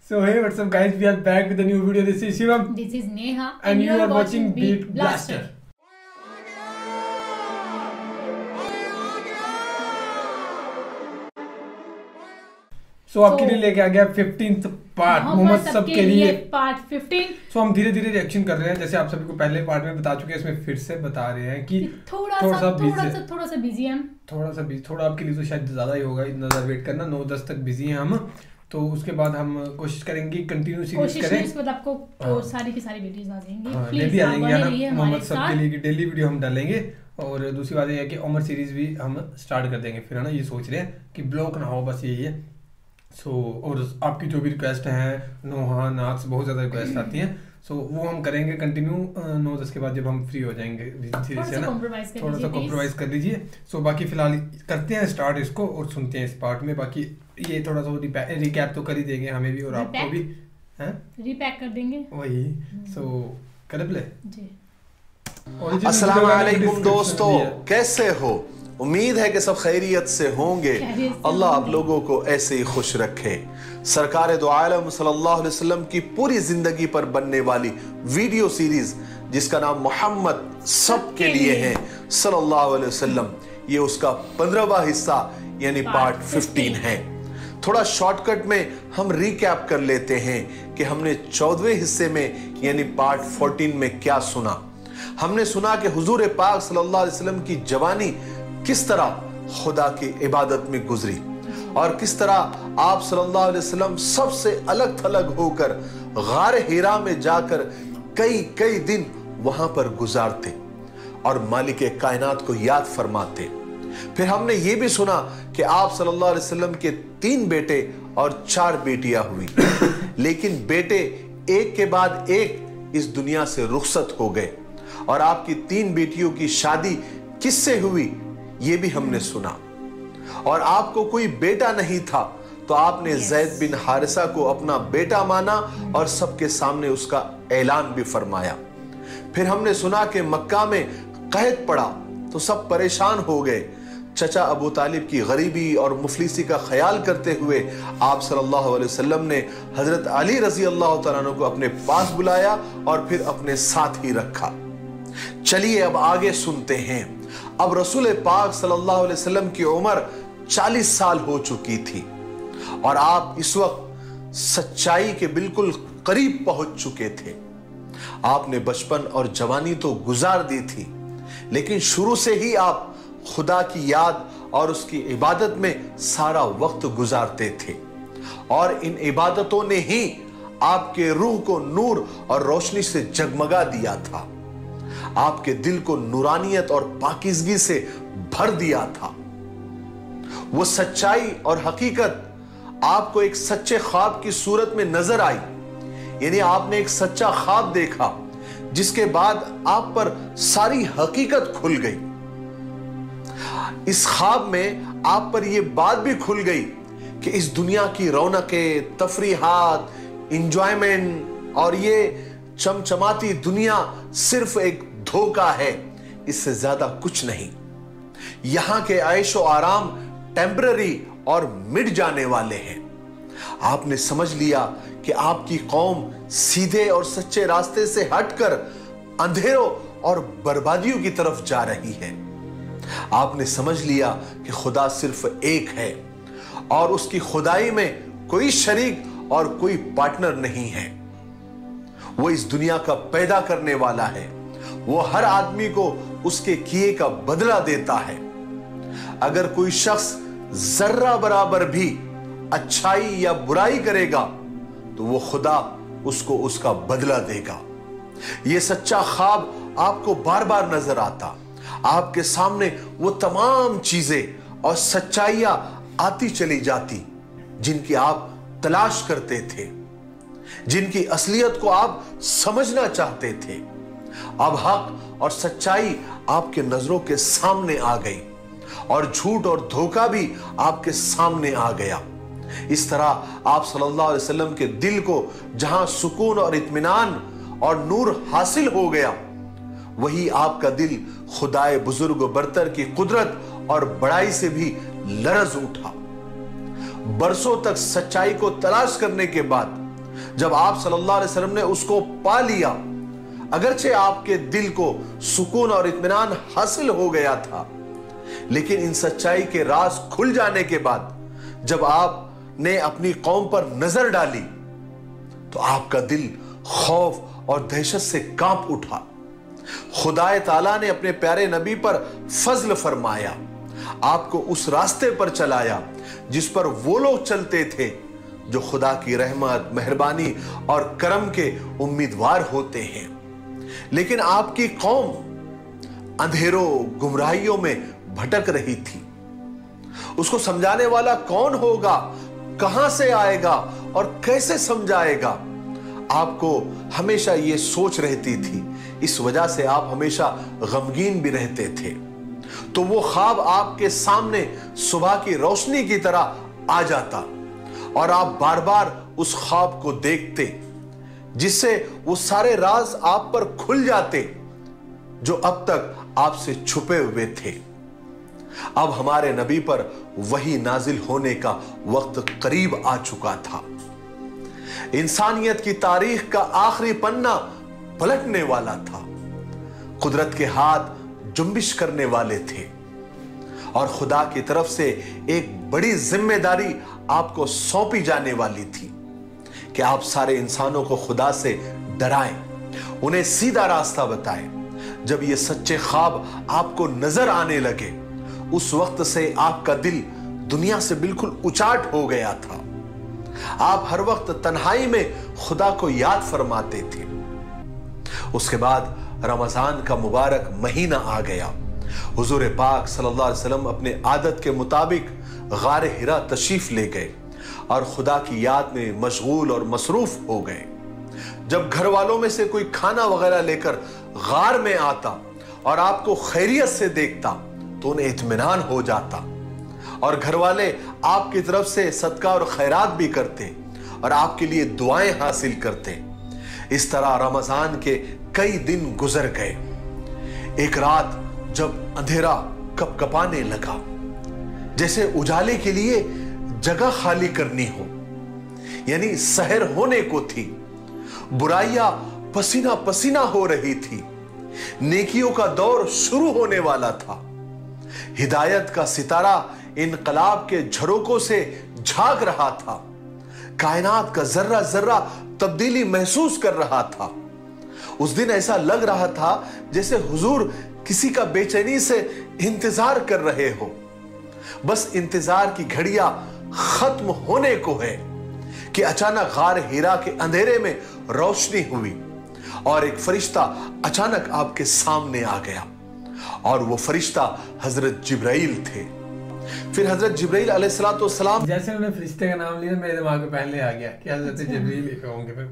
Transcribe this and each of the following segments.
So hey, what's up guys, we are back with a new video. This is Shivam. This is Neha. And you are watching Beat Blaster. So आपके लिए लेके आ गया 15th part Mohammad सब के लिए part 15. So हम धीरे धीरे रिएक्शन कर रहे हैं, जैसे आप सभी को पहले पार्ट में बता चुके हैं, इसमें फिर से बता रहे हैं कि थोड़ा सा बिजी हैं, थोड़ा आपके लिए तो शायद ज्यादा ही होगा, इतना ज्यादा वेट करना, 9-10 तक बिजी हैं हम. तो उसके बाद हम कोशिश करेंगे कंटिन्यू सीरीज करें, इसके बाद आपको सारी की सारी वीडियोस आ जाएंगी, डेली आ जाएंगे ना मोहम्मद सब के लिए डेली वीडियो हम डालेंगे. और दूसरी बात ये है कि उमर सीरीज भी हम स्टार्ट कर देंगे फिर, है ना. ये सोच रहे हैं कि ब्लॉक ना हो, बस यही है. और आपकी जो भी रिक्वेस्ट हैं, नोहा नाक्स, बहुत ज़्यादा रिक्वेस्ट आती हैं, वो हम करेंगे कंटिन्यू 9-10 के बाद जब हम फ्री हो जाएंगे सीरीज से ना. थोड़ा सा कॉम्प्रोमाइज कर लीजिए. बाकी फिलहाल करते हैं स्टार्ट इसको और सुनते हैं इस पार्ट में. बाकी ये थोड़ा सा रिकैप तो कर ही देंगे हमें भी और आपको भी, हैं रिपैक कर देंगे वही. कर प्ले जी. अस्सलाम वालेकुम दोस्तों, कैसे हो? उम्मीद है कि सब खैरियत से होंगे. अल्लाह आप लोगों को ऐसे ही खुश रखे. सरकार दो आलम सल्लल्लाहु अलैहि वसल्लम की पूरी जिंदगी पर बनने वाली वीडियो सीरीज जिसका नाम मोहम्मद सब के लिए है सल्लल्लाहु अलैहि वसल्लम, ये उसका 15वां हिस्सा यानी पार्ट 15 है. थोड़ा शॉर्टकट में हम रिकैप कर लेते हैं कि हमने 14वें हिस्से में यानी पार्ट 14 में क्या सुना. हमने सुना कि हुजूर पाक सल्लल्लाहु अलैहि वसल्लम की जवानी किस तरह खुदा की इबादत में गुजरी और किस तरह आप सल्लल्लाहु अलैहि वसल्लम सबसे अलग थलग होकर गार हिरा में जाकर कई दिन वहां पर गुजारते और मालिक कायनात को याद फरमाते. फिर हमने ये भी सुना कि आप सल्लल्लाहु अलैहि वसल्लम के 3 बेटे और 4 बेटियां हुई, लेकिन बेटे एक के बाद एक इस दुनिया से रुखसत हो गए और आपकी 3 बेटियों की शादी किससे हुई ये भी हमने सुना. और आपको कोई बेटा नहीं था तो आपने ज़ैद बिन हारिसा को अपना बेटा माना और सबके सामने उसका ऐलान भी फरमाया. फिर हमने सुना कि मक्का में कहत पड़ा तो सब परेशान हो गए. चचा अबू तालिब की गरीबी और मुफलिसी का ख्याल करते हुए आप सल्लल्लाहु अलैहि वसल्लम ने हजरत अली रजी अल्लाह तआला अन्हु को अपने पास बुलाया और फिर अपने साथ ही रखा. चलिए अब आगे सुनते हैं. अब रसूल पाक सल्लल्लाहु अलैहि वसल्लम की उम्र 40 साल हो चुकी थी और आप इस वक्त सच्चाई के बिल्कुल करीब पहुंच चुके थे. आपने बचपन और जवानी तो गुजार दी थी, लेकिन शुरू से ही आप खुदा की याद और उसकी इबादत में सारा वक्त गुजारते थे और इन इबादतों ने ही आपके रूह को नूर और रोशनी से जगमगा दिया था. आपके दिल को नूरानियत और पाकीज़गी से भर दिया था. वो सच्चाई और हकीकत आपको एक सच्चे ख्वाब की सूरत में नजर आई, यानी आपने एक सच्चा ख्वाब देखा जिसके बाद आप पर सारी हकीकत खुल गई. इस ख्वाब में आप पर यह बात भी खुल गई कि इस दुनिया की रौनकें, तफरीहात, इंजॉयमेंट और ये चमचमाती दुनिया सिर्फ एक धोखा है, इससे ज्यादा कुछ नहीं. यहां के ऐशो आराम टेम्पररी और मिट जाने वाले हैं. आपने समझ लिया कि आपकी कौम सीधे और सच्चे रास्ते से हटकर अंधेरों और बर्बादियों की तरफ जा रही है. आपने समझ लिया कि खुदा सिर्फ एक है और उसकी खुदाई में कोई शरीक और कोई पार्टनर नहीं है. वो इस दुनिया का पैदा करने वाला है. वो हर आदमी को उसके किए का बदला देता है. अगर कोई शख्स जर्रा बराबर भी अच्छाई या बुराई करेगा तो वो खुदा उसको उसका बदला देगा. ये सच्चा ख्वाब आपको बार बार नजर आता. आपके सामने वो तमाम चीजें और सच्चाइयां आती चली जाती जिनकी आप तलाश करते थे, जिनकी असलियत को आप समझना चाहते थे. अब हक और सच्चाई आपके नजरों के सामने आ गई और झूठ और धोखा भी आपके सामने आ गया. इस तरह आप सल्लल्लाहु अलैहि वसल्लम के दिल को जहां सुकून और इत्मीनान और नूर हासिल हो गया, वही आपका दिल खुदाए बुजुर्ग बरतर की कुदरत और बड़ाई से भी लरज उठा. बरसों तक सच्चाई को तलाश करने के बाद جب آپ صلی اللہ علیہ وسلم نے اس کو پا لیا، اگرچہ آپ کے دل کو سکون اور اطمینان حاصل ہو گیا تھا، لیکن ان سچائی کے راز کھل جانے کے بعد جب آپ نے اپنی قوم پر نظر ڈالی تو آپ کا دل خوف اور دہشت سے کانپ اٹھا۔ خدا تعالیٰ نے اپنے پیارے نبی پر فضل فرمایا، آپ کو اس راستے پر چلایا جس پر وہ لوگ چلتے تھے جو خدا کی رحمت، مہربانی اور کرم کے امیدوار ہوتے ہیں۔ لیکن آپ کی قوم اندھیروں گمراہیوں میں بھٹک رہی تھی۔ اس کو سمجھانے والا کون ہوگا، کہاں سے آئے گا اور کیسے سمجھائے گا؟ آپ کو ہمیشہ یہ سوچ رہتی تھی، اس وجہ سے آپ ہمیشہ غمگین بھی رہتے تھے۔ تو وہ خواب آپ کے سامنے صبح کی روشنی کی طرح آ جاتا اور آپ بار بار اس خواب کو دیکھتے، جس سے وہ سارے راز آپ پر کھل جاتے جو اب تک آپ سے چھپے ہوئے تھے۔ اب ہمارے نبی پر وحی نازل ہونے کا وقت قریب آ چکا تھا۔ انسانیت کی تاریخ کا آخری پنہ پلٹنے والا تھا۔ قدرت کے ہاتھ جنبش کرنے والے تھے اور خدا کی طرف سے ایک بڑی ذمہ داری آپ کو سونپی جانے والی تھی کہ آپ سارے انسانوں کو خدا سے ڈرائیں، انہیں سیدھا راستہ بتائیں۔ جب یہ سچے خواب آپ کو نظر آنے لگے، اس وقت سے آپ کا دل دنیا سے بالکل اچاٹ ہو گیا تھا۔ آپ ہر وقت تنہائی میں خدا کو یاد فرماتے تھے۔ اس کے بعد رمضان کا مبارک مہینہ آ گیا۔ حضور پاک صلی اللہ علیہ وسلم اپنے عادت کے مطابق غار حرا تشریف لے گئے اور خدا کی یاد میں مشغول اور مصروف ہو گئے۔ جب گھر والوں میں سے کوئی کھانا وغیرہ لے کر غار میں آتا اور آپ کو خیریت سے دیکھتا تو انہیں اطمینان ہو جاتا اور گھر والے آپ کی طرف سے صدقہ اور خیرات بھی کرتے اور آپ کے لیے دعائیں حاصل کرتے۔ اس طرح رمضان کے کئی دن گزر گئے۔ ایک رات جب اندھیرا کپ کپانے لگا، جیسے اجالے کے لیے جگہ خالی کرنی ہو، یعنی سحر ہونے کو تھی، برائیاں پسینہ پسینہ ہو رہی تھی، نیکیوں کا دور شروع ہونے والا تھا، ہدایت کا ستارہ انقلاب کے جھروکوں سے جھاگ رہا تھا، کائنات کا ذرہ ذرہ تبدیلی محسوس کر رہا تھا۔ اس دن ایسا لگ رہا تھا جیسے حضور کسی کا بے چینی سے انتظار کر رہے ہو۔ بس انتظار کی گھڑیاں ختم ہونے کو ہے کہ اچانک غار حرا کے اندھیرے میں روشنی ہوئی اور ایک فرشتہ اچانک آپ کے سامنے آ گیا، اور وہ فرشتہ حضرت جبرائیل تھے۔ پھر حضرت جبرائیل علیہ السلام، جیسے انہوں نے فرشتے کا نام لیا میرے دماغ میں پہلے آ گیا کہ حضرت جبرائیل ہی ہوں گے۔ پھر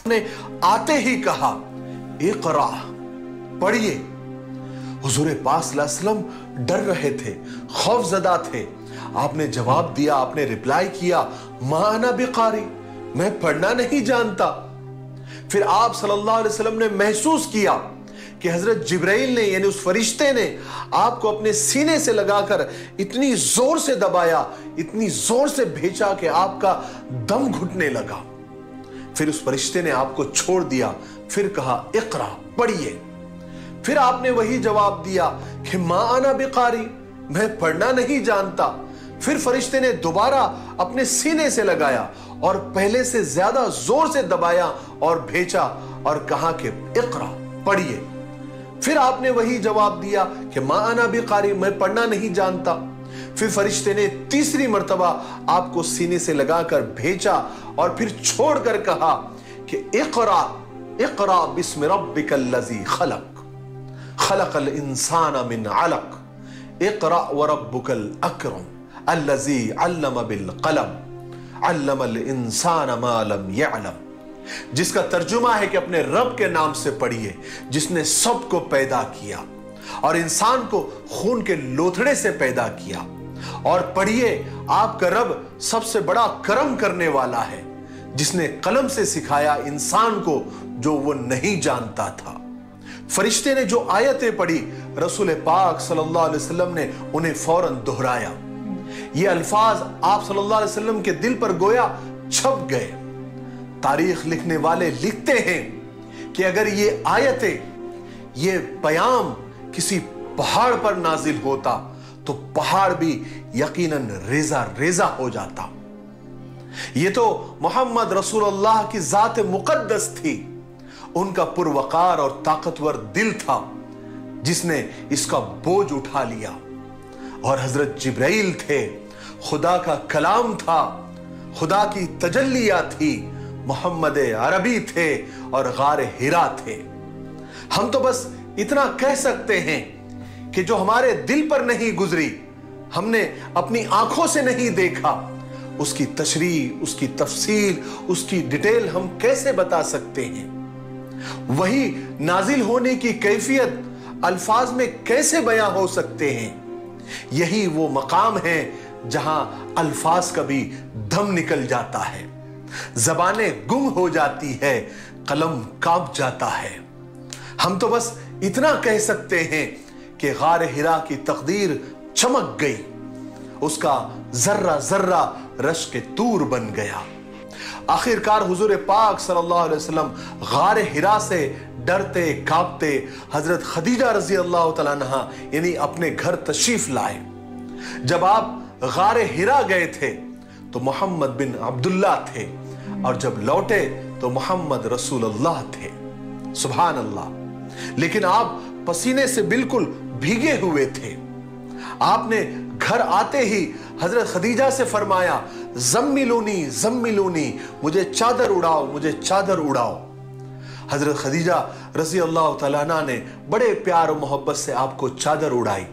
نے آتے ہی کہا اقرا، پڑھیے۔ حضور پاک صلی اللہ علیہ وسلم ڈر رہے تھے، خوف زدہ تھے۔ آپ نے جواب دیا، آپ نے ریپلائی کیا، ما انا بقاری، میں پڑھنا نہیں جانتا۔ پھر آپ صلی اللہ علیہ وسلم نے محسوس کیا کہ حضرت جبرائیل نے، یعنی اس فرشتے نے آپ کو اپنے سینے سے لگا کر اتنی زور سے دبایا، اتنی زور سے بھیجا کہ آپ کا دم گھٹنے لگا۔ پھر اس فرشتے نے آپ کو چھوڑ دیا، پھر کہا اقرا، پڑھیے۔ پھر آپ نے وہی جواب دیا کہ ما انا بقاری، میں پڑھنا نہیں جانتا۔ پھر فرشتے نے دوبارہ اپنے سینے سے لگایا اور پہلے سے زیادہ زور سے دبایا اور بھیجا اور کہا کہ اقرا، پڑھیے۔ پھر آپ نے وہی جواب دیا کہ ما انا بقاری، میں پڑھنا نہیں جانتا۔ پھر فرشتے نے تیسری مرتبہ آپ کو سینے سے لگا کر بھیجا اور پھر چھوڑ کر کہا کہ اقرا، اقرا بسم ربک الذی خلق، خلق الانسان من علق، اقرا وربک الاکرم الذی علم بالقلم، علم الانسان ما لم يعلم، جس کا ترجمہ ہے کہ اپنے رب کے نام سے پڑھیے جس نے سب کو پیدا کیا اور انسان کو خون کے لوتھڑے سے پیدا کیا، اور پڑھیے آپ کا رب سب سے بڑا کرم کرنے والا ہے جس نے قلم سے سکھایا انسان کو جو وہ نہیں جانتا تھا۔ فرشتے نے جو آیتیں پڑھی، رسول پاک صلی اللہ علیہ وسلم نے انہیں فوراً دہرایا۔ یہ الفاظ آپ صلی اللہ علیہ وسلم کے دل پر گویا چھپ گئے۔ तारीख लिखने वाले लिखते हैं कि अगर ये आयतें, ये पयाम किसी पहाड़ पर नाजिल होता तो पहाड़ भी यकीनन रेजा रेजा हो जाता। ये तो मोहम्मद रसूलुल्लाह की जात मुकद्दस थी, उनका पुरवकार और ताकतवर दिल था जिसने इसका बोझ उठा लिया। और हजरत जिब्राइल थे, खुदा का कलाम था, खुदा की तजल्लियां थी, मोहम्मद अरबी थे और गार हिरा थे। हम तो बस इतना कह सकते हैं कि जो हमारे दिल पर नहीं गुजरी, हमने अपनी आंखों से नहीं देखा, उसकी तशरीह, उसकी तफसील, उसकी डिटेल हम कैसे बता सकते हैं? वही नाजिल होने की कैफियत अल्फाज में कैसे बयां हो सकते हैं? यही वो मकाम है जहां अल्फाज का भी दम निकल जाता है, ज़बानें गुम हो जाती है, कलम कांप जाता है। हम तो बस इतना कह सकते हैं कि गार हिरा की तकदीर चमक गई, उसका जर्रा जर्रा रश के तूर बन गया। आखिरकार हुजूर पाक सल्लल्लाहु अलैहि वसल्लम गार हिरा से डरते कांपते हजरत खदीजा रजी अल्लाह तआला अन्हा यानी अपने घर तशरीफ लाए। जब आप गार हिरा गए थे तो मोहम्मद बिन अब्दुल्ला थे, और जब लौटे तो मोहम्मद रसूलुल्लाह थे। सुभान अल्लाह। लेकिन आप पसीने से बिल्कुल भीगे हुए थे। आपने घर आते ही हजरत खदीजा से फरमाया, ज़म्मिलूनी ज़म्मिलूनी, मुझे चादर उड़ाओ, मुझे चादर उड़ाओ। हजरत खदीजा रज़ी अल्लाह तआला अन्हा ने बड़े प्यार और मोहब्बत से आपको चादर उड़ाई।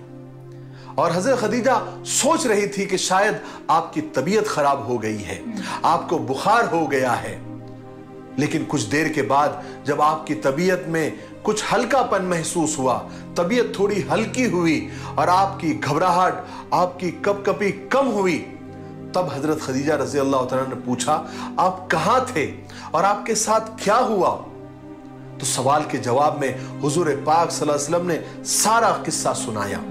और हजरत खदीजा सोच रही थी कि शायद आपकी तबीयत खराब हो गई है, आपको बुखार हो गया है। लेकिन कुछ देर के बाद जब आपकी तबीयत में कुछ हल्कापन महसूस हुआ, तबीयत थोड़ी हल्की हुई और आपकी घबराहट, आपकी कपकपी कम हुई, तब हजरत खदीजा रज़ी अल्लाह तआला ने पूछा, आप कहां थे और आपके साथ क्या हुआ? तो सवाल के जवाब में हुजूर पाक सल्लल्लाहु अलैहि वसल्लम ने सारा किस्सा सुनाया।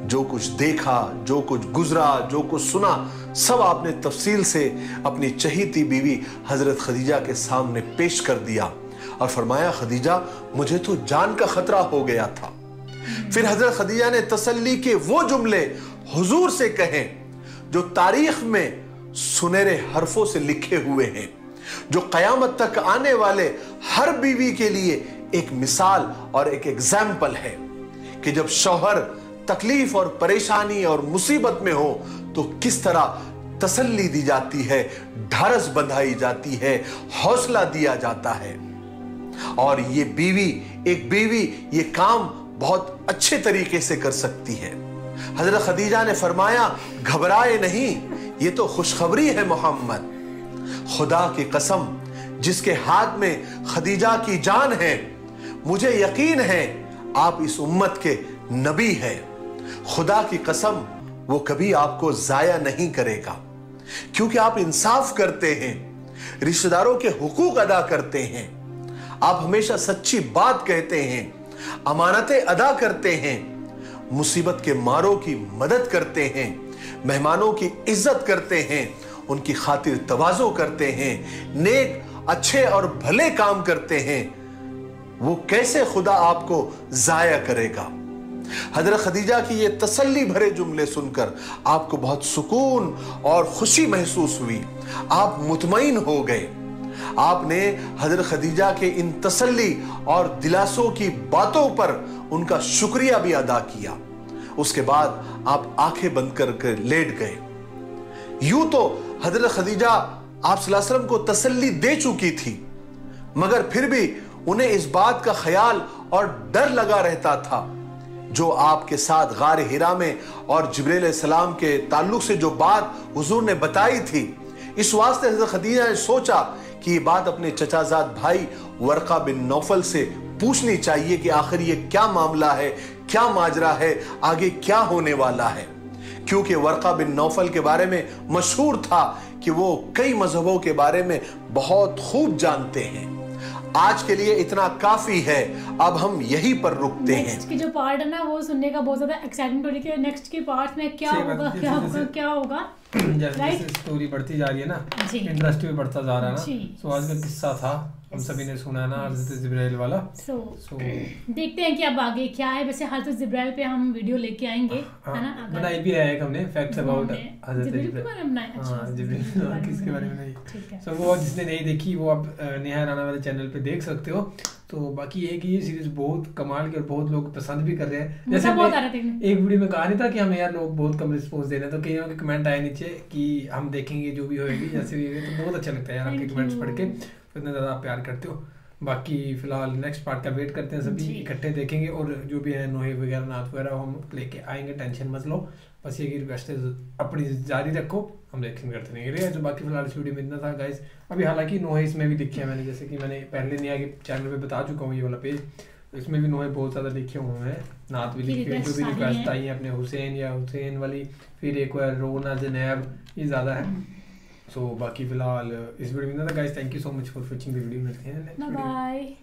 जो कुछ देखा, जो कुछ गुजरा, जो कुछ सुना, सब आपने तफसील से अपनी चहीती बीवी हजरत खदीजा के सामने पेश कर दिया और फरमाया, खदीजा मुझे तो जान का खतरा हो गया था। फिर हजरत खदीजा ने तसल्ली के वो जुमले हुजूर से कहे जो तारीख में सुनहरे हरफों से लिखे हुए हैं, जो कयामत तक आने वाले हर बीवी के लिए एक मिसाल और एक एग्जाम्पल है कि जब शौहर तकलीफ और परेशानी और मुसीबत में हो तो किस तरह तसल्ली दी जाती है, ढारस बंधाई जाती है, हौसला दिया जाता है। और ये बीवी, एक बीवी ये काम बहुत अच्छे तरीके से कर सकती है। हजरत खदीजा ने फरमाया, घबराए नहीं, ये तो खुशखबरी है मोहम्मद। खुदा की कसम, जिसके हाथ में खदीजा की जान है, मुझे यकीन है आप इस उम्मत के नबी हैं। खुदा की कसम, वो कभी आपको जाया नहीं करेगा, क्योंकि आप इंसाफ करते हैं, रिश्तेदारों के हुकूक अदा करते हैं, आप हमेशा सच्ची बात कहते हैं, अमानतें अदा करते हैं, मुसीबत के मारों की मदद करते हैं, मेहमानों की इज्जत करते हैं, उनकी खातिर तवाज़ो करते हैं, नेक अच्छे और भले काम करते हैं। वो कैसे खुदा आपको जाया करेगा? हजरत खदीजा की ये तसल्ली भरे जुमले सुनकर आपको बहुत सुकून और खुशी महसूस हुई, आप मुतमईन हो गए। आपने हजरत खदीजा के इन तसल्ली और दिलासों की बातों पर उनका शुक्रिया भी अदा किया। उसके बाद आप आंखें बंद कर लेट गए। यूं तो हजरत खदीजा आप सल्लल्लाहु अलैहि वसल्लम को तसल्ली दे चुकी थी, मगर फिर भी उन्हें इस बात का ख्याल और डर लगा रहता था जो आपके साथ गार हिरा में और जिब्रील अलैहिस्सलाम के ताल्लुक से जो बात हुजूर ने बताई थी। इस वास्ते हजरत खदीजा ने सोचा कि ये बात अपने चचाजाद भाई वर्का बिन नौफल से पूछनी चाहिए कि आखिर ये क्या मामला है, क्या माजरा है, आगे क्या होने वाला है। क्योंकि वर्का बिन नौफल के बारे में मशहूर था कि वो कई मजहबों के बारे में बहुत खूब जानते हैं। आज के लिए इतना काफी है, अब हम यहीं पर रुकते हैं। नेक्स्ट की जो पार्ट है ना, वो सुनने का बहुत ज्यादा एक्साइटमेंट हो रही है। नेक्स्ट के पार्ट में क्या होगा, क्या होगा, क्या होगा। जैसे जैसे स्टोरी बढ़ती जा रही है ना, इंटरेस्ट भी बढ़ता जा रहा है ना। सो आज का किस्सा था, हम सभी ने सुना ना हज़रत जिब्राइल वाला। सो देखते हैं कि अब आगे क्या है। वैसे हज़रत जिब्राइल पे हम वीडियो लेके आएंगे, है ना। बनाई भी है एक हमने फैक्ट्स अबाउट हज़रत जिब्राइल के बारे में बनाया। हां जिब्राइल किसके बारे में नहीं। सो वो जिसने नहीं देखी वो आप नेहा राणा वाले चैनल पे देख सकते हो। तो बाकी एक ये सीरीज बहुत कमाल की और बहुत लोग पसंद भी कर रहे हैं। जैसे एक वीडियो में कहा नहीं था कि हम यार लोग बहुत कम रिस्पॉन्स दे रहे हैं, तो कईयों के कमेंट आए नीचे कि हम देखेंगे जो भी होएगी जैसे भी होगी। तो बहुत अच्छा लगता है यार आपके कमेंट्स पढ़ के, इतना ज़्यादा आप प्यार करते हो। बाकी फिलहाल नेक्स्ट पार्ट का वेट करते हैं, सभी इकट्ठे देखेंगे और जो भी है नोहे वगैरह नात वगैरह हम लेके आएंगे, टेंशन मत लो। बस ये रिक्वेस्ट है अपनी जारी रखो, हम रिएक्शन करते रहेंगे। तो बाकी फिलहाल इस वीडियो में इतना था गाइस। अभी हालांकि नोहे इसमें भी लिखे हैं मैंने, जैसे कि मैंने पहले नहीं आगे चैनल पे बता चुका हूँ ये वाला पेज, तो इसमें भी नोहे बहुत ज़्यादा लिखे हुए हैं, नात भी लिखे हुए, जो भी रिक्वेस्ट आई है अपने हुसैन या हुसैन वाली, फिर एक बार रोना ज़ैनब, ये ज़्यादा है। सो बाकी फिलहाल इस वीडियो में इतना था guys. Thank you so much for watching the video. मिलते हैं नेक्स्ट वीडियो। बाय।